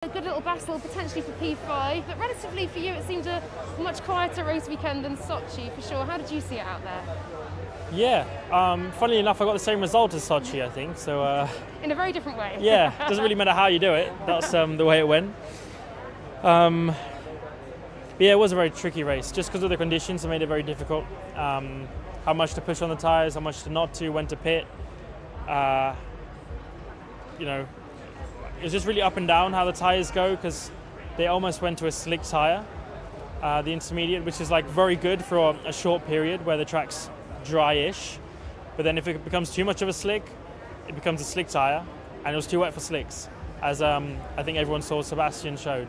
A good little battle potentially for P5, but relatively for you it seemed a much quieter race weekend than Sochi for sure. How did you see it out there? Yeah, funnily enough I got the same result as Sochi, I think, so... In a very different way. Yeah, doesn't really matter how you do it, that's the way it went. But yeah, it was a very tricky race, just because of the conditions it made it very difficult. How much to push on the tyres, how much to not to, when to pit. You know, it was just really up and down how the tyres go, because they almost went to a slick tyre, the intermediate, which is like very good for a short period where the track's dry-ish. But then if it becomes too much of a slick, it becomes a slick tyre, and it was too wet for slicks, as I think everyone saw Sebastian showed.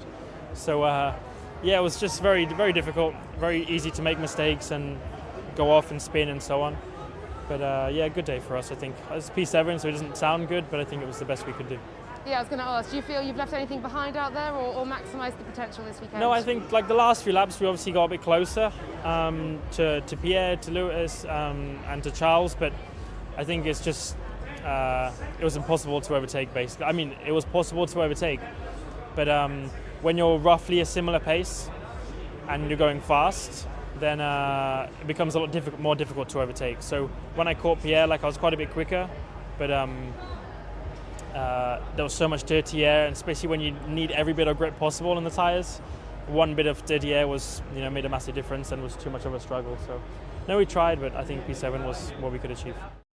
So yeah, it was just very, very difficult, very easy to make mistakes and go off and spin and so on. But yeah, good day for us, I think. It's P7, so it doesn't sound good, but I think it was the best we could do. Yeah, I was going to ask, do you feel you've left anything behind out there or maximised the potential this weekend? No, I think like the last few laps we obviously got a bit closer to Pierre, to Lewis and to Charles, but I think it's just, it was impossible to overtake basically. I mean, it was possible to overtake, but when you're roughly a similar pace and you're going fast, then it becomes a lot more difficult to overtake. So when I caught Pierre, like I was quite a bit quicker, but there was so much dirty air, and especially when you need every bit of grip possible in the tyres, one bit of dirty air was, made a massive difference and was too much of a struggle. So no, we tried, but I think P7 was what we could achieve.